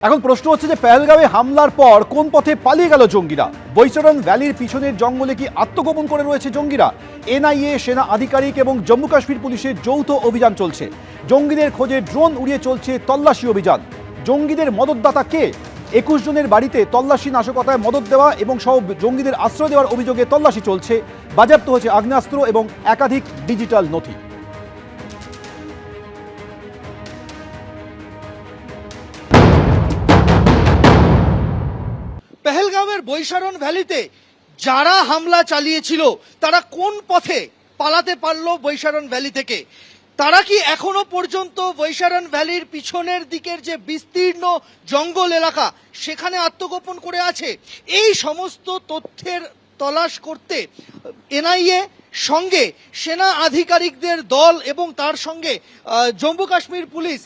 এখন প্রশ্ন হচ্ছে যে পেহেলগাঁওয়ে হামলার পর কোন পথে পালিয়ে গেল জঙ্গিরা? বৈশরণ ভ্যালির পিছনের জঙ্গলে কি আত্মগোপন করে রয়েছে জঙ্গিরা? এনআইএ, সেনা আধিকারিক এবং জম্মু কাশ্মীর পুলিশের যৌথ অভিযান চলছে। জঙ্গিদের খোঁজে ড্রোন উড়িয়ে চলছে তল্লাশি অভিযান। জঙ্গিদের মদতদাতা কে? 21 জনের বাড়িতে তল্লাশি, নাশকতায় মদত দেওয়া এবং সহ জঙ্গিদের আশ্রয় দেওয়ার অভিযোগে তল্লাশি চলছে। বাজেয়াপ্ত হয়েছে আগ্নেয়াস্ত্র এবং একাধিক ডিজিটাল নথি। পেহেলগাঁওয়ের বৈশারণ ভ্যালিতে যারা হামলা চালিয়েছিল তারা কোন পথে পালাতে পারলো বৈশারণ ভ্যালি থেকে? তারা কি এখনো পর্যন্ত বৈশারণ ভ্যালির পিছনের দিকের যে বিস্তীর্ণ জঙ্গল এলাকা সেখানে আত্মগোপন করে আছে? এই সমস্ত তথ্যের তলাশ করতে এনআইএ সঙ্গে সেনা আধিকারিকদের দল এবং তার সঙ্গে জম্মু কাশ্মীর পুলিশ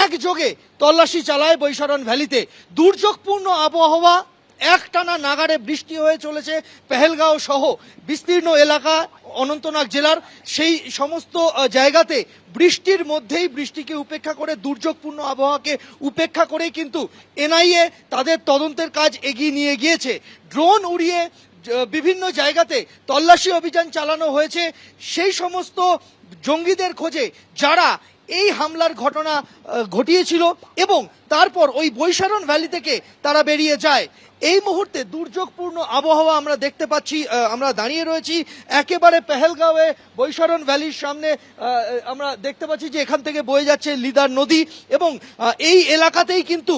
একযোগে তল্লাশি চালায় বৈশারণ ভ্যালিতে। দুর্যোগপূর্ণ আবহাওয়া, একটানা নাগাড়ে বৃষ্টি হয়ে চলেছে পেহেলগাঁও সহ বিস্তীর্ণ এলাকা অনন্তনাগ জেলার। সেই সমস্ত জায়গাতে বৃষ্টির মধ্যেই, বৃষ্টিকে উপেক্ষা করে, দুর্যোগপূর্ণ আবহাওয়াকে উপেক্ষা করেই কিন্তু এনআইএ তাদের তদন্তের কাজ এগিয়ে নিয়ে গিয়েছে। ড্রোন উড়িয়ে বিভিন্ন জায়গাতে তল্লাশি অভিযান চালানো হয়েছে সেই সমস্ত জঙ্গিদের খোঁজে যারা এই হামলার ঘটনা ঘটিয়েছিল এবং তারপর ওই বৈশারণ ভ্যালি থেকে তারা বেরিয়ে যায়। এই মুহূর্তে দুর্যোগপূর্ণ আবহাওয়া আমরা দেখতে পাচ্ছি। আমরা দাঁড়িয়ে রয়েছি একেবারে পেহেলগাঁওয়ে বৈশারণ ভ্যালির সামনে। আমরা দেখতে পাচ্ছি যে এখান থেকে বয়ে যাচ্ছে লিদার নদী এবং এই এলাকাতেই কিন্তু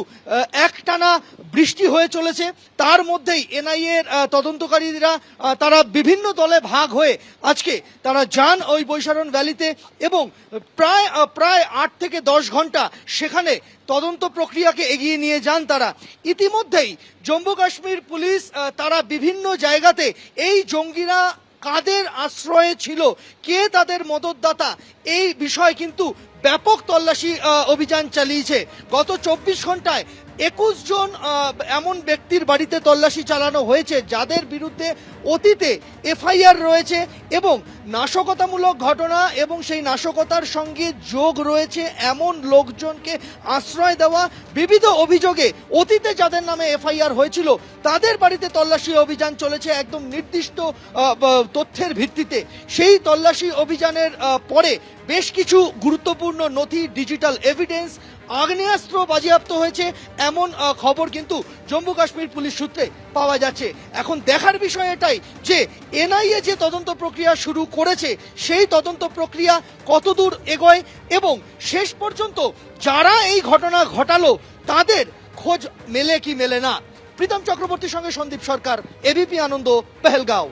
একটানা বৃষ্টি হয়ে চলেছে। তার মধ্যেই এনআইএ এর তদন্তকারীরা তারা বিভিন্ন দলে ভাগ হয়ে আজকে তারা যান ওই বৈশারণ ভ্যালিতে এবং প্রায় 8 থেকে 10 ঘন্টা সেখানে তদন্ত প্রক্রিয়াকে এগিয়ে নিয়ে যান তারা। ইতিমধ্যেই জম্মু কাশ্মীর পুলিশ তারা বিভিন্ন জায়গাতে এই জঙ্গিরা কাদের আশ্রয়ে ছিল, কে তাদের মদতদাতা, এই বিষয়ে কিন্তু ব্যাপক তল্লাশি অভিযান চালিয়েছে। গত 24 ঘন্টায় 21 জন এমন ব্যক্তির বাড়িতে তল্লাশি চালানো হয়েছে যাদের বিরুদ্ধে অতীতে এফআইআর রয়েছে এবং নাশকতামূলক ঘটনা এবং সেই নাশকতার সঙ্গে যোগ রয়েছে এমন লোকজনকে আশ্রয় দেওয়া, বিবিধ অভিযোগে অতীতে যাদের নামে এফআইআর হয়েছিল তাদের বাড়িতে তল্লাশি অভিযান চলেছে একদম নির্দিষ্ট তথ্যের ভিত্তিতে। সেই তল্লাশি অভিযানের পরে বেশ কিছু গুরুত্বপূর্ণ নথি, ডিজিটাল এভিডেন্স, আগ্নেয়াস্ত্র বাজেয়াপ্ত হয়েছে এমন খবর কিন্তু জম্মু কাশ্মীর পুলিশ সূত্রে পাওয়া যাচ্ছে। এখন দেখার বিষয় এটাই যে এনআইএ যে তদন্ত প্রক্রিয়া শুরু করেছে সেই তদন্ত প্রক্রিয়া কতদূর এগোয় এবং শেষ পর্যন্ত যারা এই ঘটনা ঘটালো তাদের খোঁজ মেলে কি মেলে না। প্রীতম চক্রবর্তীর সঙ্গে সন্দীপ সরকার, এবিপি আনন্দ, পেহেলগাঁও।